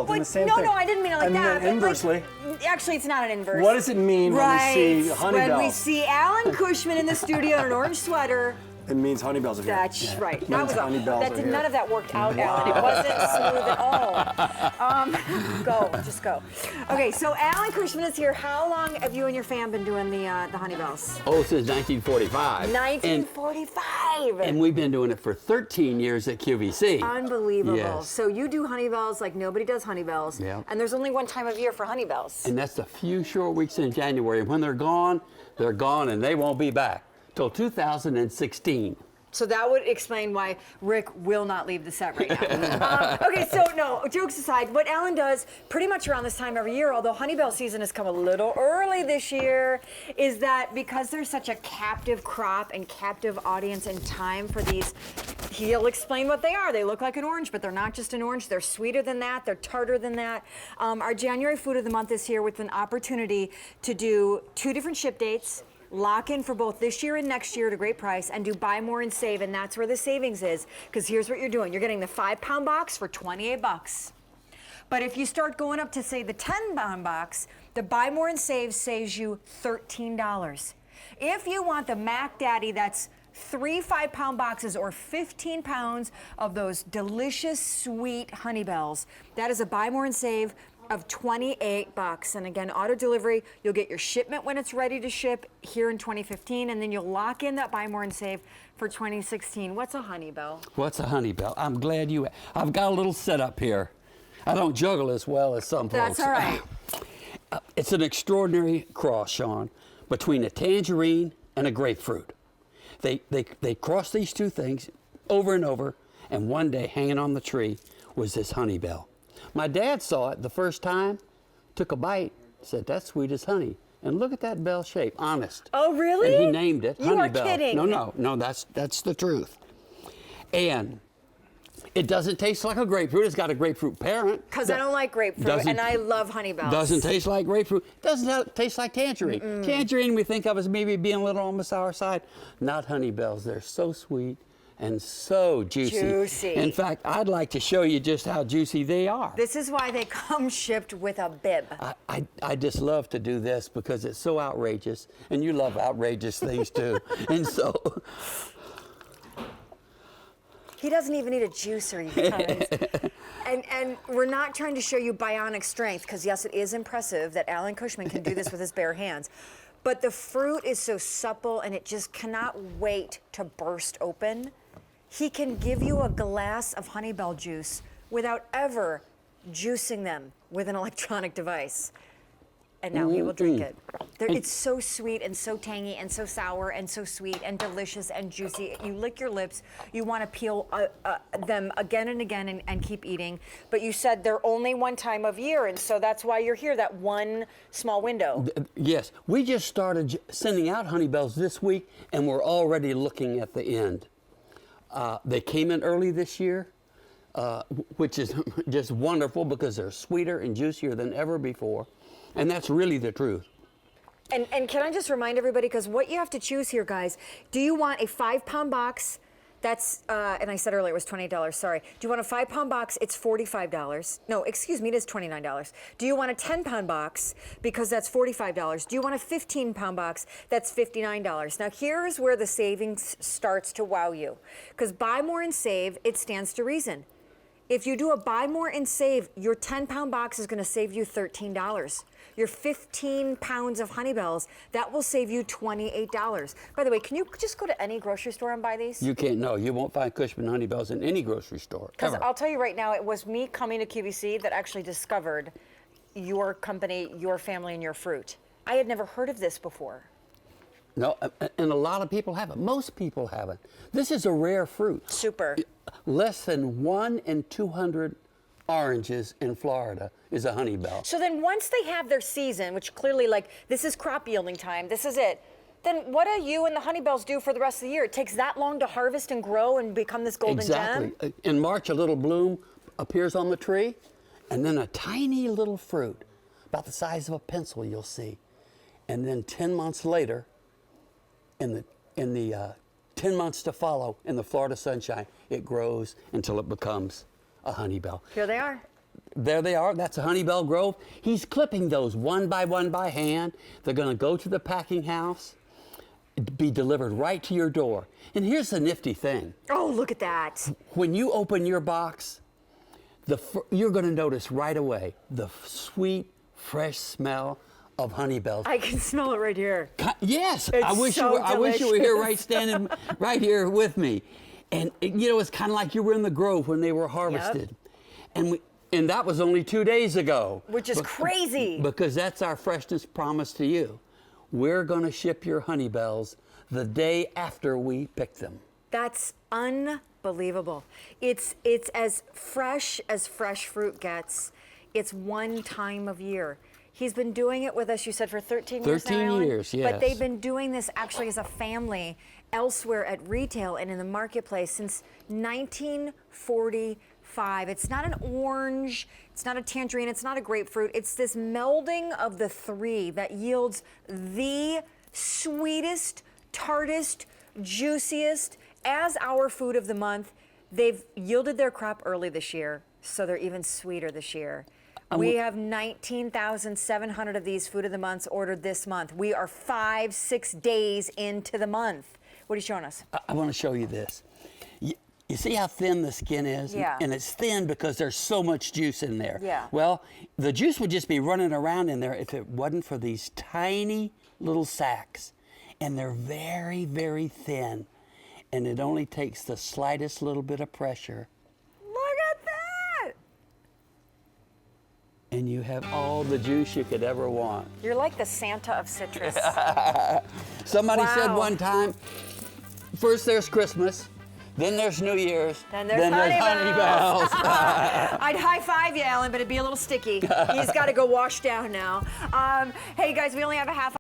Honeybells in the same thing. No, I didn't mean it like and that. Then inversely. Actually, it's not an inverse. What does it mean when we see Honeybells? When we see Alan Cushman in the studio in an orange sweater. It means Honeybells are here. That's right. That was None of that worked out, Alan. It wasn't smooth at all. Just go. Okay, so Alan Cushman is here. How long have you and your fam been doing the Honeybells? Oh, since 1945. 1945. And we've been doing it for 13 years at QVC. Unbelievable. Yes. So you do Honeybells like nobody does Honeybells. Yeah. And there's only one time of year for Honeybells. And that's a few short weeks in January. And when they're gone and they won't be back till 2016. So that would explain why Rick will not leave the set right now. Okay, so no, jokes aside, what Alan does pretty much around this time every year, although Honeybell season has come a little early this year, is that because there's such a captive crop and captive audience and time for these, he'll explain what they are. They look like an orange, but they're not just an orange. They're sweeter than that. They're tarter than that. Our January Food of the Month is here with an opportunity to do 2 different ship dates, lock in for both this year and next year at a great price, and do buy more and save, and that's where the savings is. Because here's what you're doing. You're getting the 5-pound box for 28 bucks. But if you start going up to, say, the 10-pound box, the buy more and save saves you $13. If you want the Mac Daddy, that's 3 5-pound boxes or 15 pounds of those delicious, sweet Honeybells. That is a buy more and save of 28 bucks. And again, auto delivery, you'll get your shipment when it's ready to ship here in 2015, and then you'll lock in that buy more and save for 2016. What's a Honeybell? What's a Honeybell? I'm glad I've got a little setup here. I don't juggle as well as some folks. That's all right. It's an extraordinary cross, Sean, between a tangerine and a grapefruit. They cross these two things over and over, and one day hanging on the tree was this Honeybell. My dad saw it the first time, took a bite, said, "That's sweet as honey." And look at that bell shape, honest. Oh, really? And he named it You Honeybell. are kidding. No, that's the truth. And it doesn't taste like a grapefruit. It's got a grapefruit parent. Because I don't like grapefruit, and I love Honeybells. Doesn't taste like grapefruit. Doesn't taste like tangerine. Tangerine we think of as maybe being a little on the sour side. Not Honeybells. They're so sweet and so juicy. In fact, I'd like to show you just how juicy they are. This is why they come shipped with a bib. I just love to do this because it's so outrageous, and you love outrageous things too. And so he doesn't even need a juicer, you guys. And we're not trying to show you bionic strength, because yes, it is impressive that Alan Cushman can do this with his bare hands. But the fruit is so supple, and it just cannot wait to burst open. He can give you a glass of Honeybell juice without ever juicing them with an electronic device. And now he will drink it. It's so sweet and so tangy and so sour and so sweet and delicious and juicy. You lick your lips. You want to peel them again and again and keep eating. But you said they're only one time of year, and so that's why you're here, that one small window. Yes, we just started sending out Honeybells this week, and we're already looking at the end. They came in early this year, which is just wonderful because they're sweeter and juicier than ever before. And that's really the truth. And can I just remind everybody, because what you have to choose here, guys, do you want a 5-pound box? That's, and I said earlier it was $28, sorry. Do you want a 5-pound box? It's $45. No, excuse me, it is $29. Do you want a 10-pound box? Because that's $45. Do you want a 15-pound box? That's $59. Now here's where the savings starts to wow you. Because buy more and save, it stands to reason. If you do a buy more and save, your 10-pound box is going to save you $13. Your 15 pounds of Honeybells, that will save you $28. By the way, can you just go to any grocery store and buy these? You can't, no. You won't find Cushman Honeybells in any grocery store. Because I'll tell you right now, it was me coming to QVC that actually discovered your company, your family, and your fruit. I had never heard of this before. No, and a lot of people haven't. Most people haven't. This is a rare fruit. Super. Less than 1 in 200 oranges in Florida is a Honeybell. So then once they have their season, which clearly, like, this is crop yielding time, this is it, then what do you and the Honeybells do for the rest of the year? It takes that long to harvest and grow and become this golden gem? Exactly. In March, a little bloom appears on the tree, and then a tiny little fruit, about the size of a pencil, you'll see. And then 10 months later, in the 10 months to follow in the Florida sunshine, it grows until it becomes a Honeybell. Here they are. there they are. That's a HoneyBell Grove. He's clipping those one by hand. They're going to go to the packing house, be delivered right to your door. And here's the nifty thing. Oh, look at that. When you open your box, you're going to notice right away the sweet, fresh smell of HoneyBells. I can smell it right here. Yes, It's I wish so I wish you were here, delicious. right, standing right here with me. And it's kind of like you were in the grove when they were harvested, and that was only 2 days ago. Which is crazy. Because that's our freshness promise to you. We're going to ship your HoneyBells the day after we pick them. That's unbelievable. It's as fresh fruit gets. It's one time of year. He's been doing it with us, you said, for 13 years now, 13 Alan? years, yes. But they've been doing this actually as a family elsewhere at retail and in the marketplace since 1945. It's not an orange, it's not a tangerine, it's not a grapefruit. It's this melding of the three that yields the sweetest, tartest, juiciest. As our food of the month, they've yielded their crop early this year, so they're even sweeter this year. We have 19,700 of these food of the months ordered this month. We are 5-6 days into the month. What are you showing us? I want to show you this. You see how thin the skin is? Yeah. And it's thin because there's so much juice in there. Yeah. Well, the juice would just be running around in there if it wasn't for these tiny little sacs. And they're very, very thin. And it only takes the slightest little bit of pressure. Look at that! And you have all the juice you could ever want. You're like the Santa of citrus. Somebody said Wow. one time, first there's Christmas, then there's New Year's, Then there's HoneyBells. HoneyBells. I'd high five you, Alan, but it'd be a little sticky. He's got to go wash down now. Hey guys, we only have a half